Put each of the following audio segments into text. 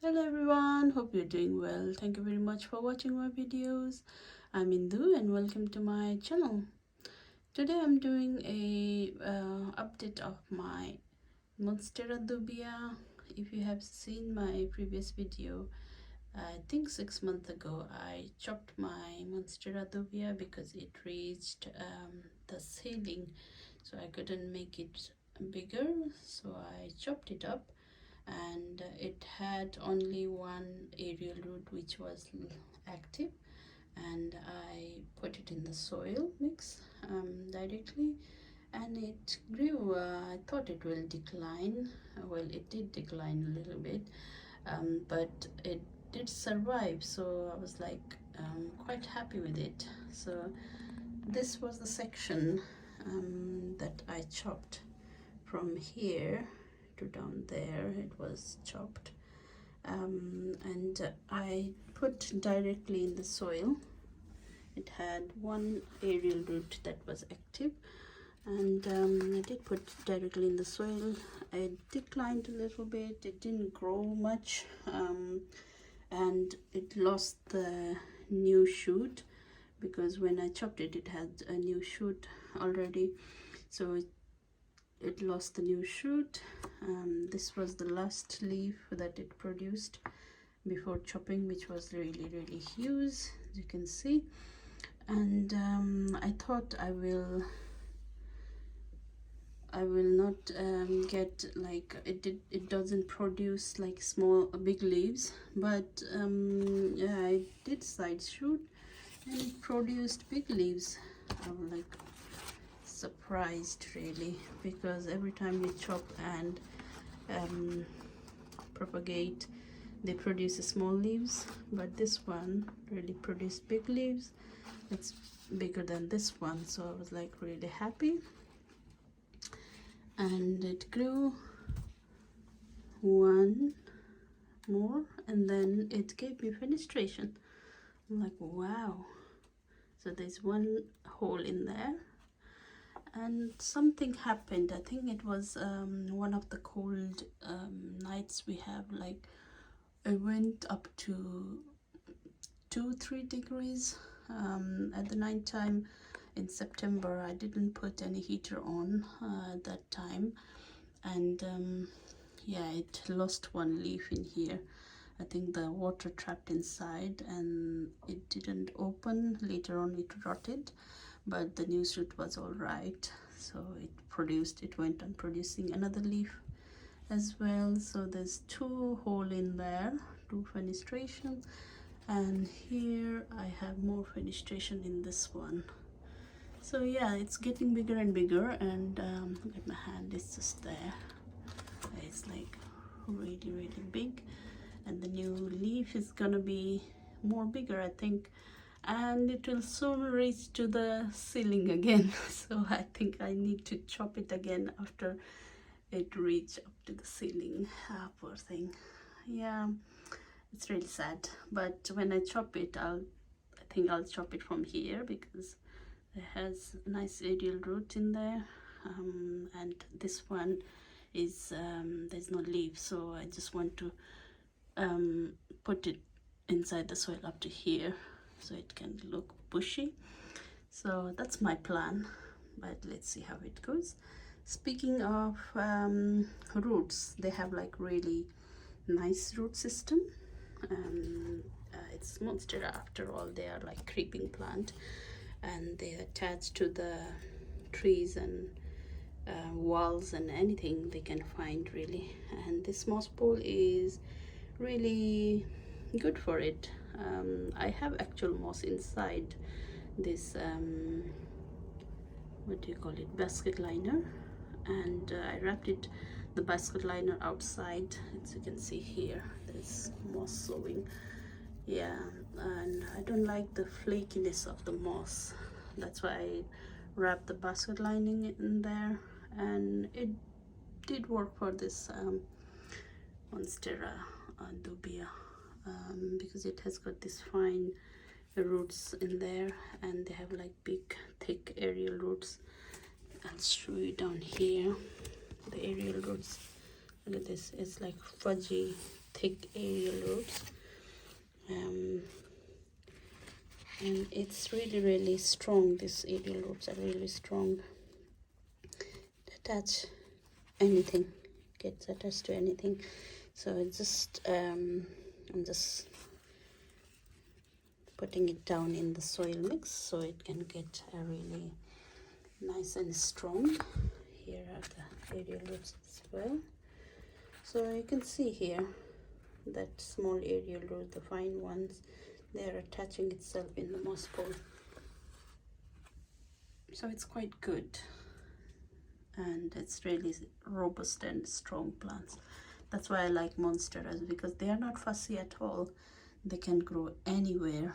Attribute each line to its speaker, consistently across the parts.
Speaker 1: Hello everyone, hope you're doing well. Thank you very much for watching my videos. I'm Indu and welcome to my channel. Today I'm doing a update of my Monstera Dubia. If you have seen my previous video, I think 6 months ago I chopped my Monstera Dubia because it reached the ceiling, so I couldn't make it bigger, so I chopped it up. And it had only one aerial root which was active, and I put it in the soil mix directly, and it grew. I thought it will decline. Well, it did decline a little bit, but it did survive, so I was like quite happy with it. So this was the section that I chopped from here to down there. It was chopped, and I put directly in the soil. It had one aerial root that was active, and I did put directly in the soil. It declined a little bit, it didn't grow much, and it lost the new shoot, because when I chopped it, it had a new shoot already, so it lost the new shoot. This was the last leaf that it produced before chopping, which was really huge, as you can see. And I thought I will not get like it doesn't produce like big leaves, but yeah, I did side shoot and it produced big leaves. I'm like surprised really, because every time we chop and propagate, they produce small leaves, but this one really produced big leaves. It's bigger than this one, so I was like really happy. And it grew one more, and then it gave me fenestration. I'm like, wow. So there's one hole in there, and something happened. I think it was one of the cold nights we have, like it went up to 2-3 degrees at the night time in September. I didn't put any heater on at that time, and yeah, it lost one leaf in here. I think the water trapped inside and it didn't open. Later on it rotted, but the new shoot was all right, so it went on producing another leaf as well. So there's 2 hole in there, 2 fenestration, and here I have more fenestration in this one. So yeah, it's getting bigger and bigger, and look at my hand, it's just there. It's like really big, and the new leaf is gonna be more bigger, I think, and it will soon reach to the ceiling again. So I think I need to chop it again after it reach up to the ceiling. Poor thing. Yeah, it's really sad, but when I chop it, I think I'll chop it from here, because it has a nice aerial root in there, and this one is there's no leaf, so I just want to put it inside the soil up to here so it can look bushy. So that's my plan, but let's see how it goes. Speaking of roots, they have like really nice root system. It's Monstera, after all. They are like creeping plant, and they attach to the trees and walls and anything they can find really. And this moss pole is really good for it. I have actual moss inside this what do you call it, basket liner, and I wrapped the basket liner outside. As you can see here, there's moss showing. Yeah, and I don't like the flakiness of the moss, that's why I wrapped the basket lining in there, and it did work for this Monstera Dubia, because it has got this fine roots in there, and they have like big thick aerial roots. I'll show you down here the aerial roots. Look at this, it's like fudgy thick aerial roots, and it's really strong. These aerial roots are really strong. Attach anything, gets attached to anything. So it's just I'm just putting it down in the soil mix so it can get a really nice and strong. Here are the aerial roots as well. So you can see here that small aerial root, the fine ones, they are attaching itself in the moss pole. So it's quite good, and it's really robust and strong plants. That's why I like monsteras, because they are not fussy at all. They can grow anywhere,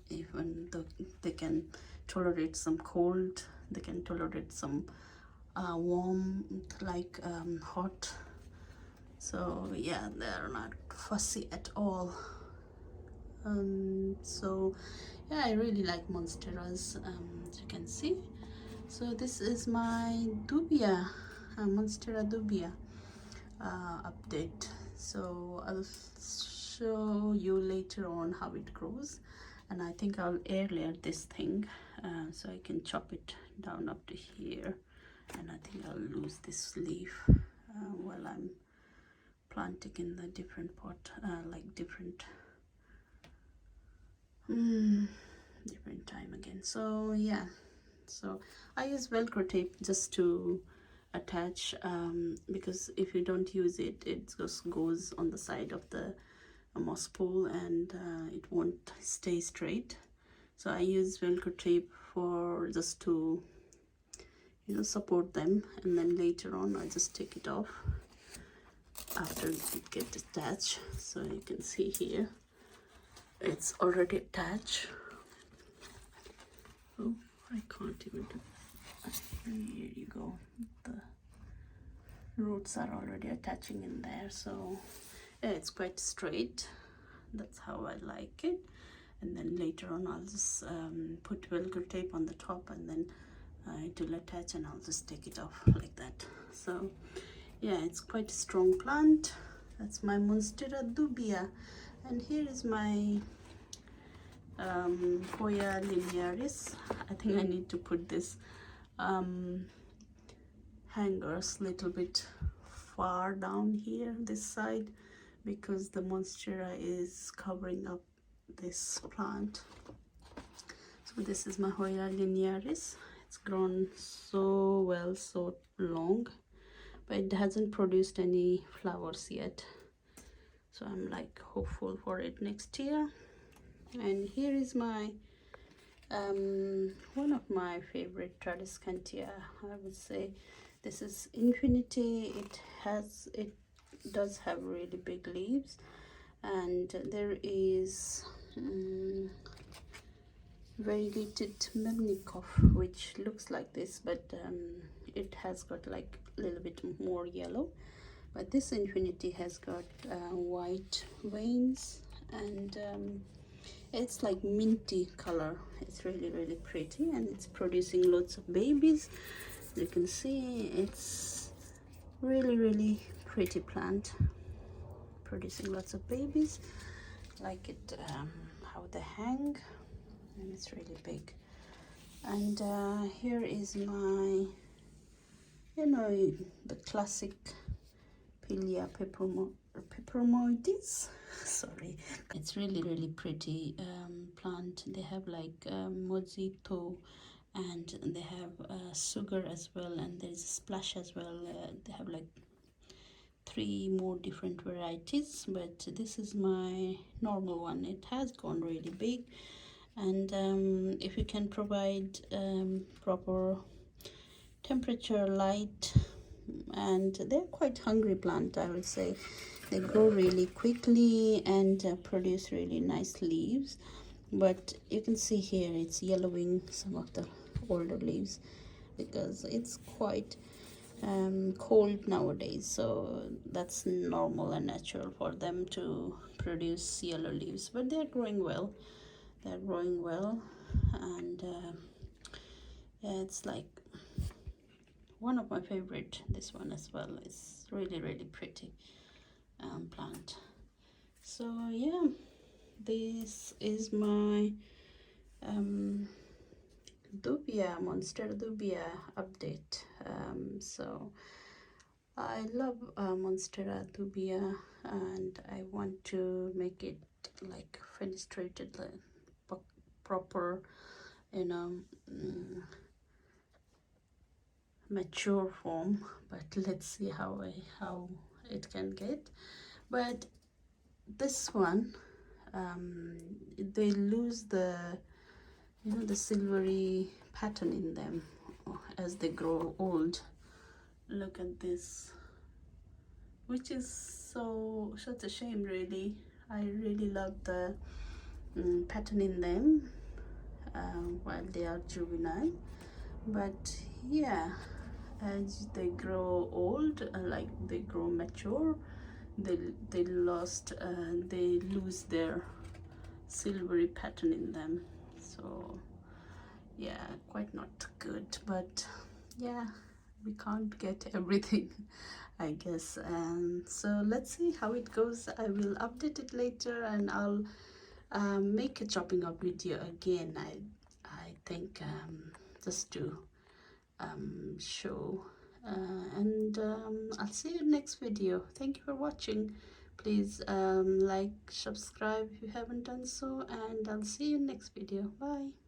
Speaker 1: even though they can tolerate some cold, they can tolerate some warm, like hot. So yeah, they're not fussy at all. So yeah, I really like monsteras, as you can see. So this is my dubia, Monstera Dubia update. So I'll show you later on how it grows, and I think I'll air layer this thing so I can chop it down up to here, and I think I'll lose this leaf while I'm planting in the different pot, like different time again. So yeah, so I use Velcro tape just to attach, because if you don't use it, it just goes on the side of the moss pole, and it won't stay straight. So I use Velcro tape for just to, you know, support them, and then later on I just take it off after it gets attached. So you can see here it's already attached. Oh, I can't even do that. Here you go, the roots are already attaching in there. So yeah, it's quite straight. That's how I like it. And then later on I'll just put Velcro tape on the top, and then it will attach, and I'll just take it off like that. So yeah, it's quite a strong plant. That's my Monstera Dubia. And here is my Hoya linearis. I think I need to put this hangers little bit far down here, this side, because the Monstera is covering up this plant. So this is my Hoya linearis. It's grown so well, so long, but it hasn't produced any flowers yet. So I'm like hopeful for it next year. And here is my one of my favorite Tradescantia, I would say. This is Infinity. It does have really big leaves, and there is variegated Melnikov, which looks like this, but it has got like a little bit more yellow. But this Infinity has got white veins, and it's like minty color. It's really pretty, and it's producing lots of babies. You can see it's really pretty plant, producing lots of babies. Like it how they hang, and it's really big. And here is my, you know, the classic Pilia peperomoides. Sorry, it's really pretty plant. They have like mojito, and they have sugar as well, and there's a splash as well. They have like 3 more different varieties, but this is my normal one. It has gone really big, and if you can provide proper temperature, light, and they're quite hungry plant, I would say. They grow really quickly and produce really nice leaves. But you can see here it's yellowing some of the older leaves, because it's quite cold nowadays, so that's normal and natural for them to produce yellow leaves. But they're growing well, and yeah, it's like one of my favorite. This one as well is really pretty, plant. So yeah, this is my Dubia, Monstera Dubia update. So I love Monstera Dubia, and I want to make it like fenestrated, like proper, you know, mature form. But let's see how it can get. But this one, they lose the, you know, the silvery pattern in them as they grow old. Look at this, which is such a shame, really. I really love the pattern in them while they are juvenile, but yeah, as they grow old, like they grow mature, they lose their silvery pattern in them. So yeah, quite not good, but yeah, we can't get everything, I guess. And so let's see how it goes. I will update it later, and I'll make a chopping up video again. I think just to show, and I'll see you next video. Thank you for watching. Please like, subscribe if you haven't done so, and I'll see you next video. Bye.